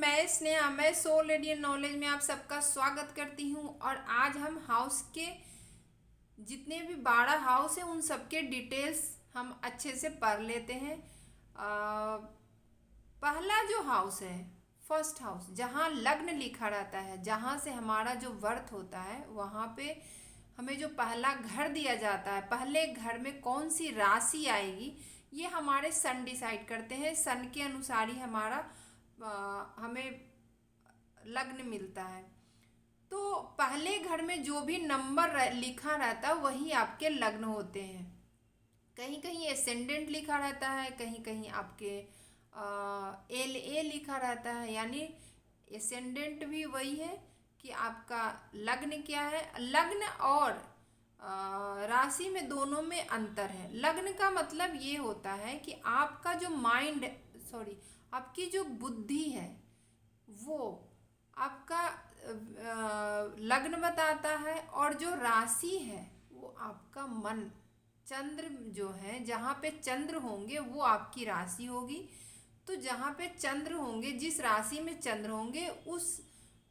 मैं स्नेहा, मैं soul radian knowledge में आप सबका स्वागत करती हूँ। और आज हम हाउस के जितने भी 12 हाउस हैं उन सबके डिटेल्स हम अच्छे से पढ़ लेते हैं। पहला जो हाउस है, फर्स्ट हाउस, जहाँ लग्न लिखा रहता है, जहाँ से हमारा जो वर्थ होता है, वहाँ पे हमें जो पहला घर दिया जाता है, पहले घर में कौन सी राशि आएगी ये हमारे सन डिसाइड करते हैं। सन के अनुसार ही हमारा हमें लग्न मिलता है। तो पहले घर में जो भी नंबर लिखा रहता है वही आपके लग्न होते हैं। कहीं कहीं एसेंडेंट लिखा रहता है, कहीं कहीं आपके एल ए लिखा रहता है। यानी एसेंडेंट भी वही है कि आपका लग्न क्या है। लग्न और राशि में दोनों में अंतर है। लग्न का मतलब ये होता है कि आपका जो माइंड, सॉरी, आपकी जो बुद्धि है वो आपका लग्न बताता है, और जो राशि है वो आपका मन, चंद्र जो है, जहाँ पे चंद्र होंगे वो आपकी राशि होगी। तो जहाँ पे चंद्र होंगे, जिस राशि में चंद्र होंगे उस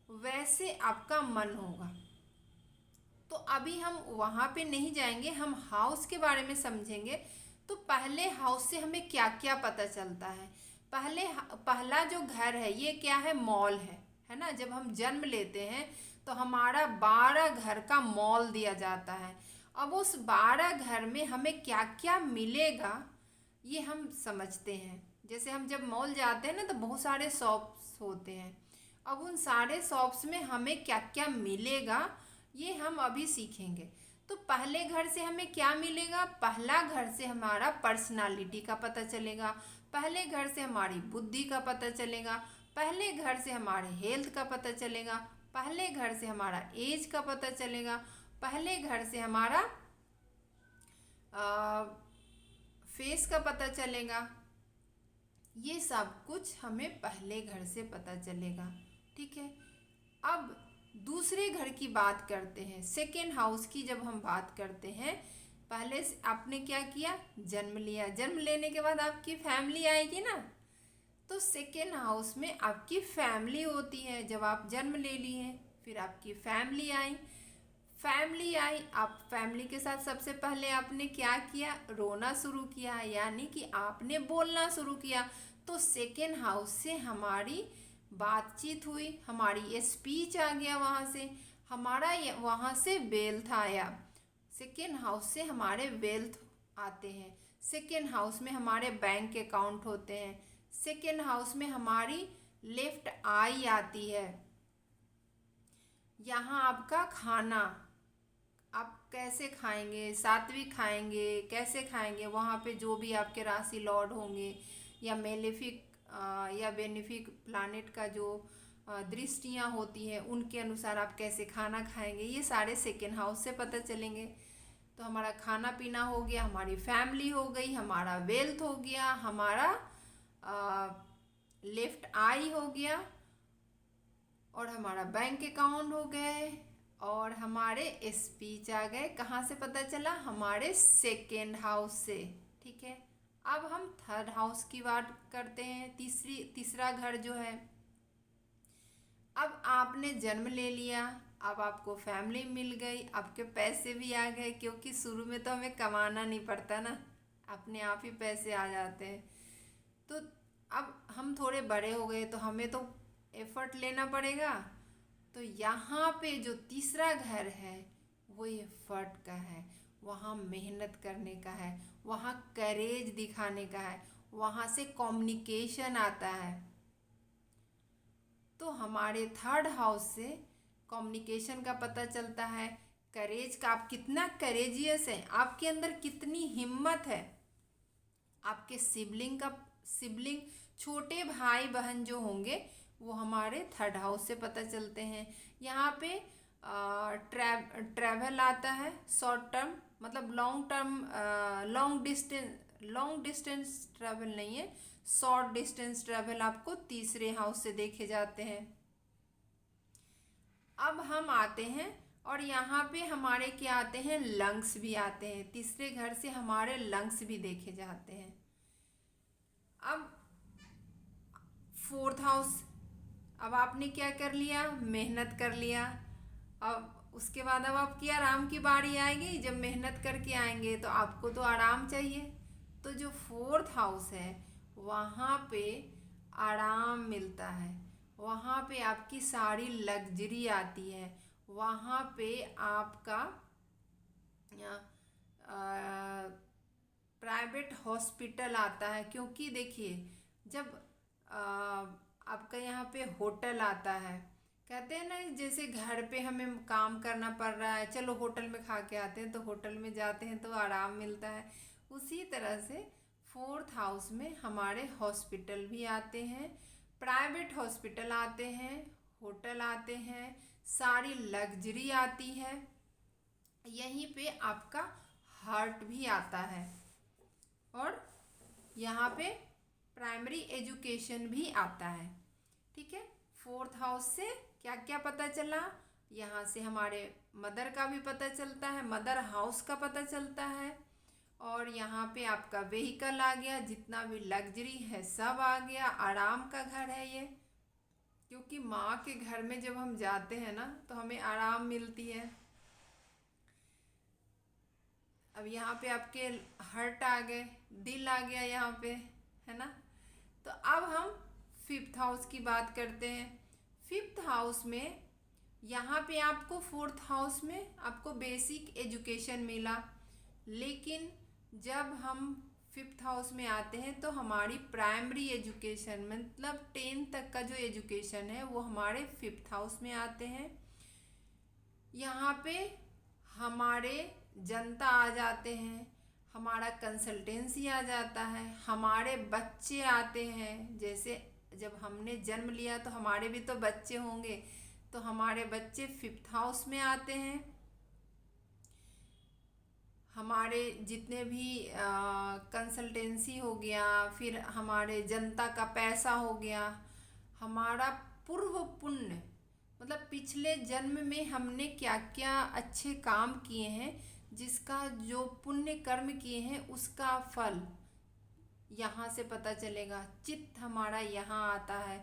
वैसे आपका मन होगा। तो अभी हम वहाँ पे नहीं जाएंगे, हम हाउस के बारे में समझेंगे। तो पहले हाउस से हमें क्या क्या पता चलता है। पहला जो घर है ये क्या है, मॉल है ना। जब हम जन्म लेते हैं तो हमारा 12 घर का मॉल दिया जाता है। अब उस 12 घर में हमें क्या क्या मिलेगा ये हम समझते हैं। जैसे हम जब मॉल जाते हैं ना तो बहुत सारे शॉप्स होते हैं। अब उन सारे शॉप्स में हमें क्या क्या मिलेगा ये हम अभी सीखेंगे। तो पहले घर से हमें क्या मिलेगा, पहला घर से हमारा पर्सनालिटी का पता चलेगा, पहले घर से हमारी बुद्धि का पता चलेगा, पहले घर से हमारे हेल्थ का पता चलेगा, पहले घर से हमारा एज का पता चलेगा, पहले घर से हमारा फेस का पता चलेगा। ये सब कुछ हमें पहले घर से पता चलेगा। ठीक है, अब दूसरे घर की बात करते हैं। सेकेंड हाउस की जब हम बात करते हैं, पहले से आपने क्या किया, जन्म लिया। जन्म लेने के बाद आपकी फैमिली आएगी ना। तो सेकेंड हाउस में आपकी फैमिली होती है। जब आप जन्म ले लिए फिर आपकी फैमिली आई। आप फैमिली के साथ सबसे पहले आपने क्या किया, रोना शुरू किया, यानी कि आपने बोलना शुरू किया। तो सेकेंड हाउस से हमारी बातचीत हुई, हमारी स्पीच आ गया, वहाँ से हमारा वहाँ से वेल्थ आया। सेकेंड हाउस से हमारे वेल्थ आते हैं। सेकेंड हाउस में हमारे बैंक अकाउंट होते हैं। सेकेंड हाउस में हमारी लेफ्ट आई आती है। यहाँ आपका खाना, आप कैसे खाएंगे, सात्विक खाएंगे, कैसे खाएंगे, वहाँ पे जो भी आपके राशि लॉर्ड होंगे या मेलेफिक या बेनिफिक प्लानेट का जो दृष्टियाँ होती हैं उनके अनुसार आप कैसे खाना खाएंगे, ये सारे सेकेंड हाउस से पता चलेंगे। तो हमारा खाना पीना हो गया, हमारी फैमिली हो गई, हमारा वेल्थ हो गया, हमारा लेफ्ट आई हो गया, और हमारा बैंक अकाउंट हो गए, और हमारे स्पीच आ गए। कहाँ से पता चला, हमारे सेकेंड हाउस से। ठीक है, अब हम थर्ड हाउस की बात करते हैं। तीसरा घर जो है, अब आपने जन्म ले लिया, अब आपको फैमिली मिल गई, आपके पैसे भी आ गए, क्योंकि शुरू में तो हमें कमाना नहीं पड़ता ना, अपने आप ही पैसे आ जाते हैं। तो अब हम थोड़े बड़े हो गए तो हमें तो एफर्ट लेना पड़ेगा। तो यहाँ पे जो तीसरा घर है वो एफर्ट का है, वहाँ मेहनत करने का है, वहाँ करेज दिखाने का है, वहाँ से कम्युनिकेशन आता है। तो हमारे थर्ड हाउस से कम्युनिकेशन का पता चलता है, करेज का, आप कितना करेजियस हैं, आपके अंदर कितनी हिम्मत है। आपके सिबलिंग छोटे भाई बहन जो होंगे वो हमारे थर्ड हाउस से पता चलते हैं। यहाँ पे ट्रैवल आता है, शॉर्ट टर्म मतलब long term, long distance travel नहीं है, शॉर्ट डिस्टेंस ट्रैवल आपको तीसरे हाउस से देखे जाते हैं। अब हम आते हैं और यहाँ पे हमारे क्या आते हैं, लंग्स भी आते हैं। तीसरे घर से हमारे लंग्स भी देखे जाते हैं। अब फोर्थ हाउस, अब आपने क्या कर लिया, मेहनत कर लिया। अब उसके बाद अब आपकी आराम की बारी आएगी। जब मेहनत करके आएंगे तो आपको तो आराम चाहिए। तो जो फोर्थ हाउस है वहाँ पे आराम मिलता है, वहाँ पे आपकी सारी लग्जरी आती है, वहाँ पे आपका प्राइवेट हॉस्पिटल आता है। क्योंकि देखिए जब आपका यहाँ पे होटल आता है, कहते हैं ना जैसे घर पे हमें काम करना पड़ रहा है, चलो होटल में खा के आते हैं, तो होटल में जाते हैं तो आराम मिलता है। उसी तरह से फोर्थ हाउस में हमारे हॉस्पिटल भी आते हैं, प्राइवेट हॉस्पिटल आते हैं, होटल आते हैं, सारी लग्जरी आती है। यहीं पे आपका हार्ट भी आता है और यहाँ पे प्राइमरी एजुकेशन भी आता है। ठीक है, फोर्थ हाउस से क्या क्या पता चला, यहाँ से हमारे मदर का भी पता चलता है, मदर हाउस का पता चलता है, और यहाँ पे आपका व्हीकल आ गया, जितना भी लग्जरी है सब आ गया, आराम का घर है ये। क्योंकि माँ के घर में जब हम जाते हैं ना तो हमें आराम मिलती है। अब यहाँ पे आपके हार्ट आ गए, दिल आ गया यहाँ पे, है ना। तो अब हम फिफ्थ हाउस की बात करते हैं। फिफ्थ हाउस में यहाँ पे आपको फोर्थ हाउस में आपको बेसिक एजुकेशन मिला, लेकिन जब हम फिफ्थ हाउस में आते हैं तो हमारी प्राइमरी एजुकेशन मतलब 10th तक का जो एजुकेशन है वो हमारे फिफ्थ हाउस में आते हैं। यहाँ पे हमारे जनता आ जाते हैं, हमारा कंसल्टेंसी आ जाता है, हमारे बच्चे आते हैं। जैसे जब हमने जन्म लिया तो हमारे भी तो बच्चे होंगे, तो हमारे बच्चे फिफ्थ हाउस में आते हैं। हमारे जितने भी कंसल्टेंसी हो गया, फिर हमारे जनता का पैसा हो गया, हमारा पूर्व पुण्य मतलब पिछले जन्म में हमने क्या क्या अच्छे काम किए हैं, जिसका जो पुण्य कर्म किए हैं उसका फल यहाँ से पता चलेगा। चित्त हमारा यहाँ आता है,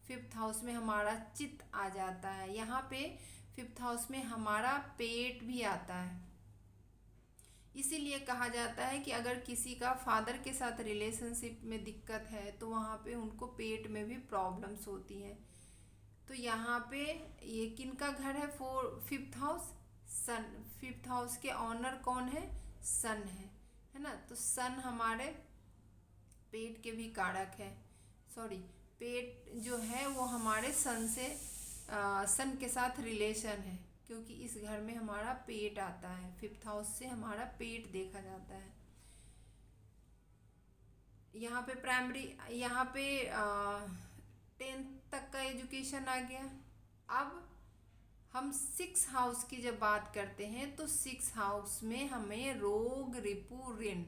फिफ्थ हाउस में हमारा चित्त आ जाता है। यहाँ पे फिफ्थ हाउस में हमारा पेट भी आता है। इसीलिए कहा जाता है कि अगर किसी का फादर के साथ रिलेशनशिप में दिक्कत है तो वहाँ पे उनको पेट में भी प्रॉब्लम्स होती हैं। तो यहाँ पे ये किन का घर है, फिफ्थ हाउस, सन। फिफ्थ हाउस के ऑनर कौन है, सन है ना। तो सन हमारे पेट के भी कारक है। सॉरी, पेट जो है वो हमारे सन से सन के साथ रिलेशन है, क्योंकि इस घर में हमारा पेट आता है। फिफ्थ हाउस से हमारा पेट देखा जाता है। यहाँ पे प्राइमरी, यहाँ पे 10th तक का एजुकेशन आ गया। अब हम सिक्स हाउस की जब बात करते हैं तो सिक्स हाउस में हमें रोग रिपु ऋण,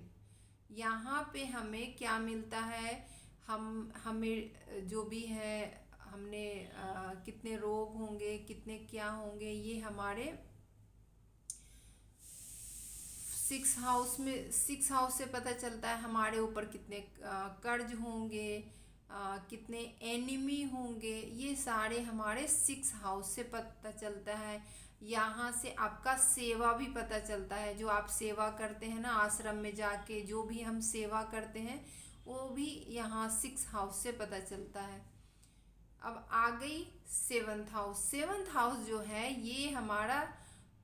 यहाँ पे हमें क्या मिलता है, हमें जो भी है, हमने कितने रोग होंगे, कितने क्या होंगे, ये हमारे सिक्स हाउस से पता चलता है। हमारे ऊपर कितने कर्ज होंगे, कितने एनिमी होंगे, ये सारे हमारे सिक्स हाउस से पता चलता है। यहाँ से आपका सेवा भी पता चलता है, जो आप सेवा करते हैं ना आश्रम में जाके, जो भी हम सेवा करते हैं वो भी यहाँ सिक्स हाउस से पता चलता है। अब आ गई सेवंथ हाउस। सेवंथ हाउस जो है ये हमारा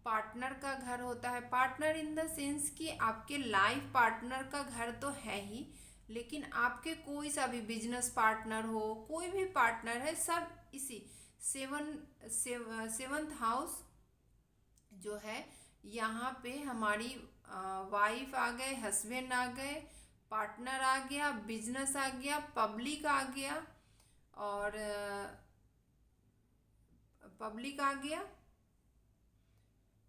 पार्टनर का घर होता है। पार्टनर इन द सेंस कि आपके लाइफ पार्टनर का घर तो है ही, लेकिन आपके कोई सा भी बिजनेस पार्टनर हो, कोई भी पार्टनर है, सब इसी सेवंथ हाउस जो है यहाँ पे हमारी वाइफ आ गए, हस्बैंड आ गए, पार्टनर आ गया, बिजनेस आ गया, पब्लिक आ गया, और पब्लिक आ गया,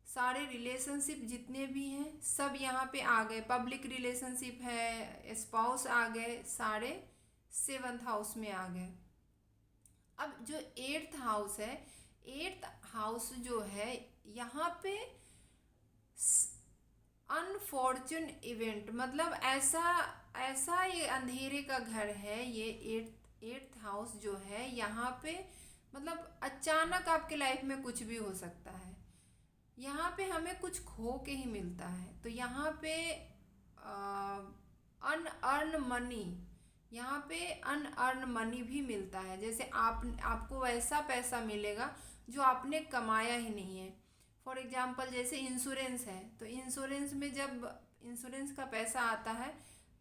सारे रिलेशनशिप जितने भी हैं सब यहाँ पे आ गए। पब्लिक रिलेशनशिप है, स्पाउस आ गए, सारे सेवंथ हाउस में आ गए। अब जो एट्थ हाउस है, एट्थ हाउस जो है यहाँ पे अनफॉर्चून इवेंट, मतलब ऐसा ऐसा ये अंधेरे का घर है। ये एट्थ हाउस जो है यहाँ पे मतलब अचानक आपके लाइफ में कुछ भी हो सकता है। यहाँ पे हमें कुछ खो के ही मिलता है। तो यहाँ पे अनअर्न मनी, यहाँ पे अनअर्न मनी भी मिलता है। जैसे आपको वैसा पैसा मिलेगा जो आपने कमाया ही नहीं है। फॉर एग्जाम्पल जैसे इंश्योरेंस है, तो इंश्योरेंस में जब इंश्योरेंस का पैसा आता है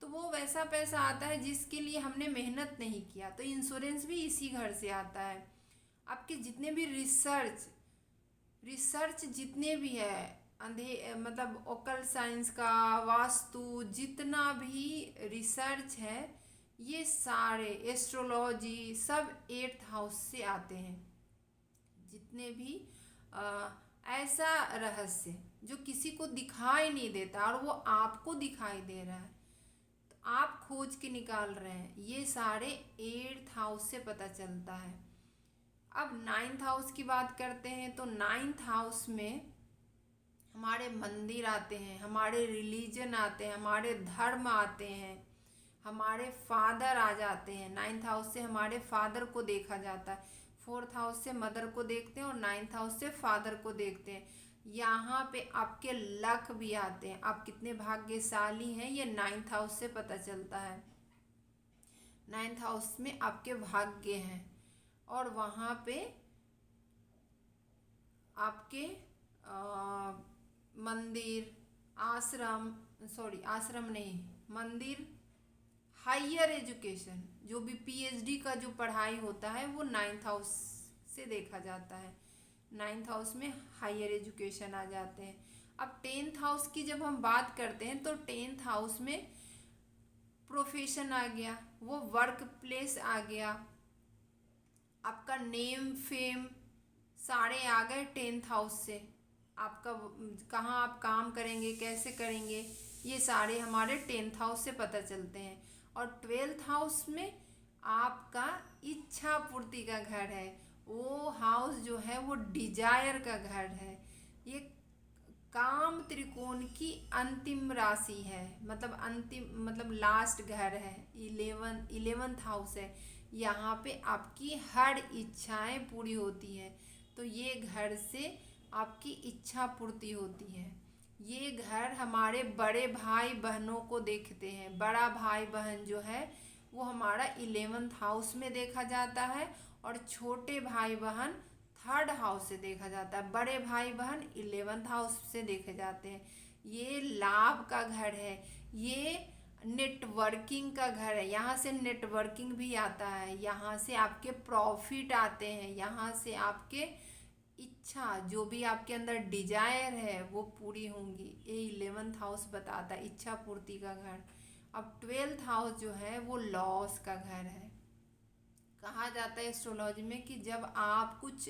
तो वो वैसा पैसा आता है जिसके लिए हमने मेहनत नहीं किया। तो इंश्योरेंस भी इसी घर से आता है। आपके जितने भी रिसर्च जितने भी है, मतलब ओकल साइंस का, वास्तु, जितना भी रिसर्च है, ये सारे एस्ट्रोलॉजी सब 8th हाउस से आते हैं। जितने भी ऐसा रहस्य जो किसी को दिखाई नहीं देता और वो आपको दिखाई दे रहा है, तो आप खोज के निकाल रहे हैं, ये सारे 8th हाउस से पता चलता है। अब 9th हाउस की बात करते हैं। तो 9th हाउस में हमारे मंदिर आते हैं, हमारे रिलीजन आते हैं, हमारे धर्म आते हैं, हमारे फादर आ जाते हैं। 9th हाउस से हमारे फादर को देखा जाता है। 4th हाउस से मदर को देखते हैं और 9th हाउस से फादर को देखते हैं। यहाँ पे आपके लक भी आते हैं, आप कितने भाग्यशाली हैं, ये 9th हाउस से पता चलता है। 9th हाउस में आपके भाग्य हैं और वहाँ पे आपके मंदिर, आश्रम, सॉरी आश्रम नहीं, मंदिर, हायर एजुकेशन, जो भी पीएचडी का जो पढ़ाई होता है वो 9th हाउस से देखा जाता है। 9th हाउस में हायर एजुकेशन आ जाते हैं। अब 10th हाउस की जब हम बात करते हैं तो 10th हाउस में प्रोफेशन आ गया, वो वर्क प्लेस आ गया, आपका नेम फेम सारे आ गए 10th हाउस से। आपका कहाँ आप काम करेंगे, कैसे करेंगे, ये सारे हमारे 10th हाउस से पता चलते हैं। और 12th हाउस में आपका इच्छा पूर्ति का घर है। वो हाउस जो है वो डिजायर का घर है। ये काम त्रिकोण की अंतिम राशि है, मतलब अंतिम मतलब लास्ट घर है। 11th हाउस है। यहाँ पे आपकी हर इच्छाएं पूरी होती है। तो ये घर से आपकी इच्छा पूर्ति होती है। ये घर हमारे बड़े भाई बहनों को देखते हैं। बड़ा भाई बहन जो है वो हमारा 11th हाउस में देखा जाता है और छोटे भाई बहन 3rd हाउस से देखा जाता है। बड़े भाई बहन 11th हाउस से देखे जाते हैं। ये लाभ का घर है, ये नेटवर्किंग का घर है। यहाँ से नेटवर्किंग भी आता है, यहाँ से आपके प्रॉफिट आते हैं, यहाँ से आपके इच्छा जो भी आपके अंदर डिजायर है वो पूरी होंगी। ये 11th हाउस बताता है इच्छा पूर्ति का घर। अब 12th हाउस जो है वो लॉस का घर है। कहा जाता है एस्ट्रोलॉजी में कि जब आप कुछ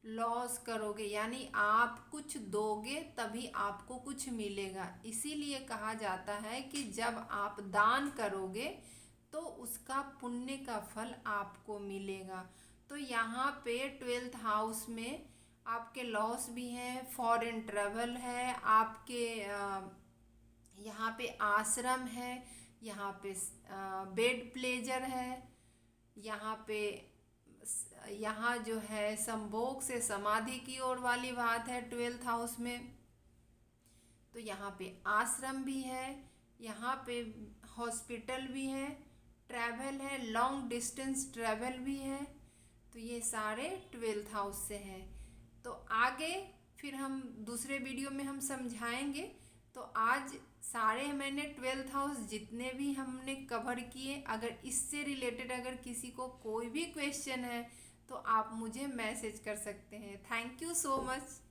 लॉस करोगे, यानी आप कुछ दोगे तभी आपको कुछ मिलेगा। इसीलिए कहा जाता है कि जब आप दान करोगे तो उसका पुण्य का फल आपको मिलेगा। तो यहाँ पे 12th हाउस में आपके लॉस भी हैं, फॉरेन ट्रेवल है, आपके यहाँ पे आश्रम है, यहाँ पे बेड प्लेजर है, यहाँ जो है संभोग से समाधि की ओर वाली बात है 12th हाउस में। तो यहाँ पे आश्रम भी है, यहाँ पे हॉस्पिटल भी है, ट्रैवल है, लॉन्ग डिस्टेंस ट्रैवल भी है। तो ये सारे 12th हाउस से हैं। तो आगे फिर हम दूसरे वीडियो में हम समझाएंगे। तो आज सारे मैंने 12th हाउस जितने भी हमने कवर किए, अगर इससे रिलेटेड अगर किसी को कोई भी क्वेश्चन है तो आप मुझे मैसेज कर सकते हैं। Thank you so much.